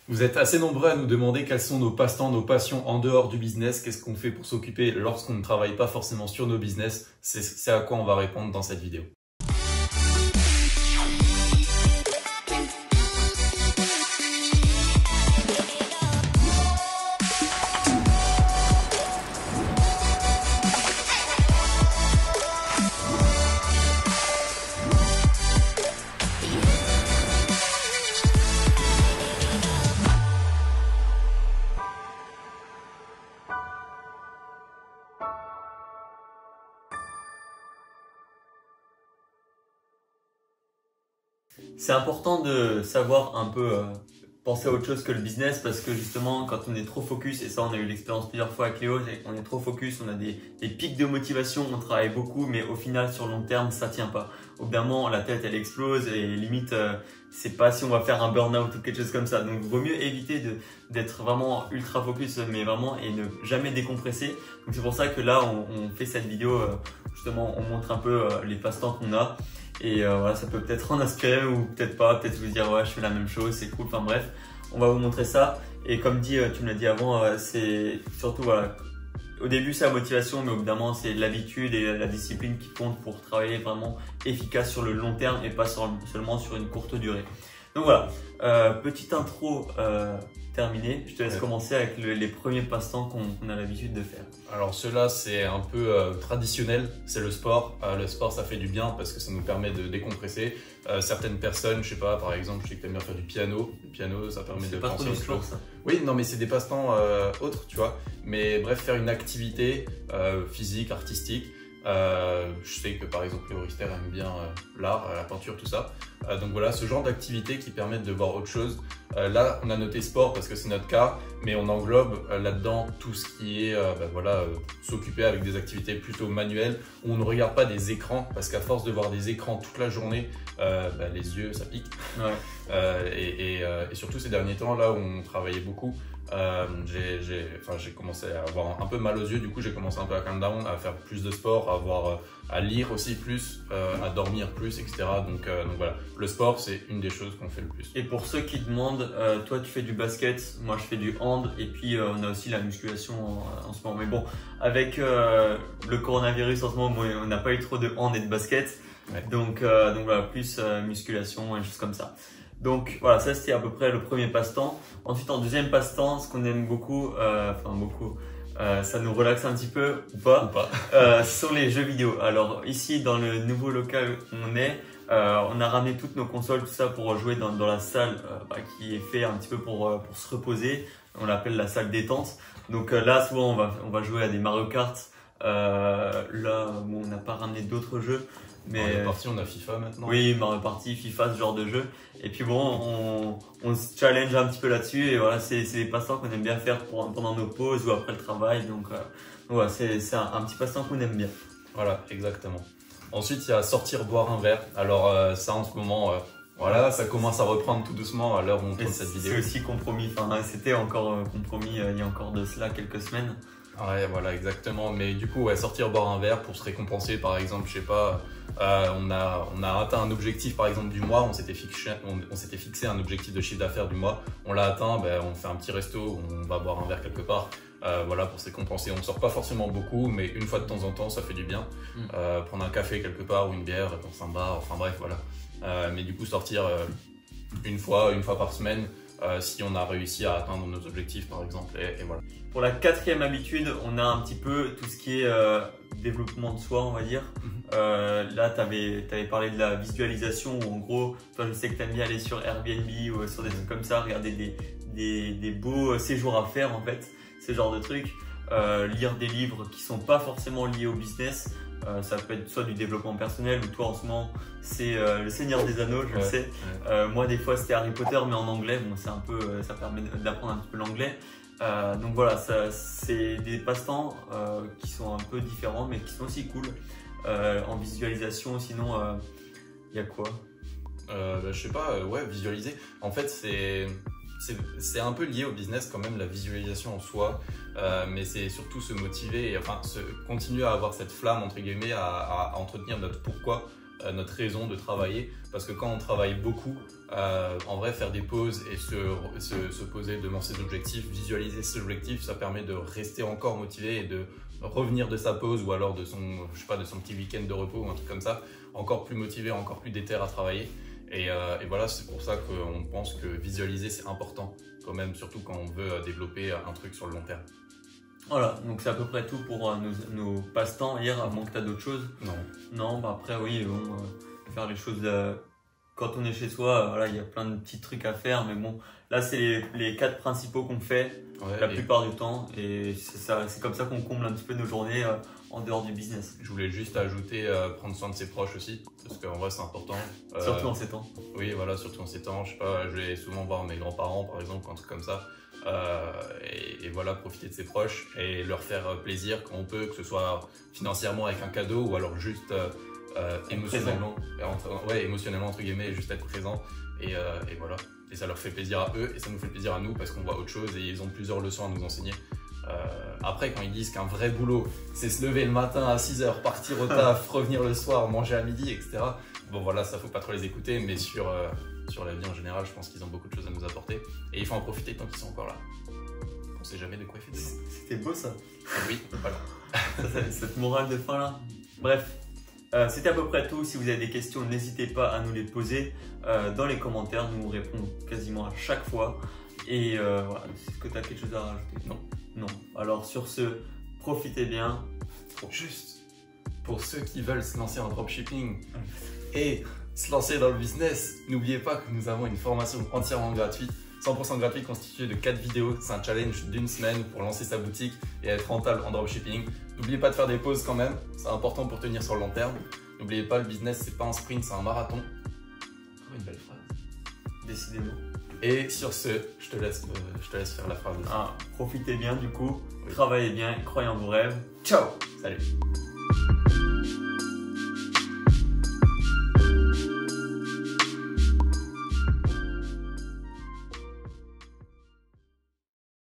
Vous êtes assez nombreux à nous demander quels sont nos passe-temps, nos passions en dehors du business, qu'est-ce qu'on fait pour s'occuper lorsqu'on ne travaille pas forcément sur nos business. C'est à quoi on va répondre dans cette vidéo. C'est important de savoir un peu penser à autre chose que le business parce que justement quand on est trop focus, et ça on a eu l'expérience plusieurs fois avec Léo, on est trop focus, on a des pics de motivation, on travaille beaucoup mais au final sur le long terme ça tient pas. Au bout d'un moment la tête elle explose et limite c'est pas si on va faire un burn-out ou quelque chose comme ça. Donc vaut mieux éviter d'être vraiment ultra focus mais vraiment et ne jamais décompresser. Donc c'est pour ça que là on fait cette vidéo, justement on montre un peu les passe-temps qu'on a. Et voilà, ça peut peut-être en inspirer ou peut-être pas, peut-être vous dire ouais je fais la même chose, c'est cool, enfin bref, on va vous montrer ça. Et comme dit, tu me l'as dit avant, c'est surtout voilà, au début c'est la motivation mais au bout d'un moment c'est l'habitude et la discipline qui compte pour travailler vraiment efficace sur le long terme et pas seulement sur une courte durée. Donc voilà, petite intro terminée, je te laisse commencer avec les premiers passe-temps qu'on a l'habitude de faire. Alors ceux-là c'est un peu traditionnel, c'est le sport. Le sport ça fait du bien parce que ça nous permet de décompresser. Certaines personnes, je sais pas, par exemple, je sais que t'aimes bien faire du piano. Le piano ça permet de penser au sport ça. Oui, non mais c'est des passe-temps autres, tu vois. Mais bref, faire une activité physique, artistique. Je sais que par exemple Léo Rister aime bien l'art, la peinture, tout ça. Donc voilà, ce genre d'activités qui permettent de voir autre chose. Là, on a noté sport parce que c'est notre cas, mais on englobe là-dedans tout ce qui est s'occuper avec des activités plutôt manuelles où on ne regarde pas des écrans parce qu'à force de voir des écrans toute la journée, les yeux ça pique. Ouais. Et surtout ces derniers temps, là où on travaillait beaucoup, j'ai commencé à avoir un peu mal aux yeux, du coup j'ai commencé un peu à calm down, à faire plus de sport, à lire aussi plus, à dormir plus, etc. Donc voilà, le sport c'est une des choses qu'on fait le plus. Et pour ceux qui demandent, toi tu fais du basket, moi je fais du hand et puis on a aussi la musculation en ce moment. Mais bon, avec le coronavirus en ce moment, on n'a pas eu trop de hand et de basket, ouais. Donc voilà, plus musculation et choses comme ça. Donc voilà, ça c'était à peu près le premier passe-temps. Ensuite en deuxième passe-temps, ce qu'on aime beaucoup, ça nous relaxe un petit peu ou pas, ce sont les jeux vidéo. Alors ici dans le nouveau local où on est, on a ramené toutes nos consoles, tout ça pour jouer dans la salle qui est fait un petit peu pour se reposer. On l'appelle la salle détente. Donc là souvent on va jouer à des Mario Kart. Là bon, on n'a pas ramené d'autres jeux. Mais Mario Party, on a FIFA maintenant. Oui, Mario Party, FIFA, ce genre de jeu. Et puis bon, on se challenge un petit peu là-dessus. Et voilà, c'est des passe-temps qu'on aime bien faire pendant nos pauses ou après le travail. Donc voilà, c'est un petit passe-temps qu'on aime bien. Voilà, exactement. Ensuite, il y a sortir boire un verre. Alors ça en ce moment, voilà, ça commence à reprendre tout doucement à l'heure où on tourne cette vidéo. C'est aussi compromis. Enfin, c'était encore compromis il y a encore de cela quelques semaines. Ouais, voilà, exactement. Mais du coup, ouais, sortir boire un verre pour se récompenser, par exemple, je sais pas, on a atteint un objectif, par exemple, du mois, on s'était fixé un objectif de chiffre d'affaires du mois, on l'a atteint, on fait un petit resto, on va boire un verre quelque part, voilà, pour se récompenser. On ne sort pas forcément beaucoup, mais une fois de temps en temps, ça fait du bien. Prendre un café quelque part ou une bière dans un bar, enfin bref, voilà. Mais du coup, sortir une fois par semaine, si on a réussi à atteindre nos objectifs par exemple, et voilà. Pour la quatrième habitude, on a un petit peu tout ce qui est développement de soi, on va dire. Là, tu avais parlé de la visualisation où en gros, toi je sais que tu aimes bien aller sur Airbnb ou sur des trucs comme ça, regarder des beaux séjours à faire en fait, ce genre de trucs. Lire des livres qui sont pas forcément liés au business. Ça peut être soit du développement personnel ou toi en ce moment c'est le Seigneur des Anneaux, je le sais. Moi des fois c'était Harry Potter mais en anglais, bon, c'est un peu, ça permet d'apprendre un petit peu l'anglais. Donc voilà, c'est des passe-temps qui sont un peu différents mais qui sont aussi cool. En visualisation, sinon il y a quoi? Je sais pas, ouais, visualiser. En fait c'est un peu lié au business quand même, la visualisation en soi, mais c'est surtout se motiver et enfin continuer à avoir cette flamme entre guillemets, à entretenir notre pourquoi notre raison de travailler. Parce que quand on travaille beaucoup, en vrai, faire des pauses et se poser devant ses objectifs, visualiser ses objectifs, ça permet de rester encore motivé et de revenir de sa pause ou alors de son, je sais pas, de son petit week-end de repos ou un truc comme ça, encore plus motivé, encore plus déter à travailler. Et voilà, c'est pour ça qu'on pense que visualiser c'est important quand même, surtout quand on veut développer un truc sur le long terme. Voilà, donc c'est à peu près tout pour nos passe-temps hier, à moins que tu as d'autres choses. Non. Non, bah après oui, bon, faire les choses quand on est chez soi, voilà, il y a plein de petits trucs à faire, mais bon, là c'est les 4 principaux qu'on fait la plupart du temps, et c'est comme ça qu'on comble un petit peu nos journées en dehors du business. Je voulais juste ajouter prendre soin de ses proches aussi, parce qu'en vrai c'est important. Surtout en ces temps. Oui, voilà, surtout en ces temps. Je sais pas, je vais souvent voir mes grands-parents par exemple, un truc comme ça. Et voilà, profiter de ses proches et leur faire plaisir quand on peut, que ce soit financièrement avec un cadeau ou alors juste émotionnellement, émotionnellement entre guillemets, juste être présent et voilà. Et ça leur fait plaisir à eux et ça nous fait plaisir à nous parce qu'on voit autre chose et ils ont plusieurs leçons à nous enseigner. Après, quand ils disent qu'un vrai boulot, c'est se lever le matin à 6h, partir au taf, revenir le soir, manger à midi, etc. Bon voilà, ça faut pas trop les écouter, mais sur la vie en général, je pense qu'ils ont beaucoup de choses à nous apporter et il faut en profiter tant qu'ils sont encore là. On sait jamais de quoi il fait demain. C'était beau ça. Oui, voilà. Cette morale de fin là. Bref, c'était à peu près tout. Si vous avez des questions, n'hésitez pas à nous les poser dans les commentaires. Nous répondons quasiment à chaque fois. Et voilà, est-ce que tu as quelque chose à rajouter? Non. Non. Alors sur ce, profitez bien. Juste pour ceux qui veulent se lancer en dropshipping et se lancer dans le business, n'oubliez pas que nous avons une formation entièrement gratuite, 100% gratuite, constituée de 4 vidéos. C'est un challenge d'une semaine pour lancer sa boutique et être rentable en dropshipping. N'oubliez pas de faire des pauses quand même, c'est important pour tenir sur le long terme. N'oubliez pas, le business c'est pas un sprint, c'est un marathon. Encore une belle phrase. Décidément. Et sur ce, je te laisse faire la phrase. Profitez bien du coup, travaillez bien, croyez en vos rêves. Ciao. Salut.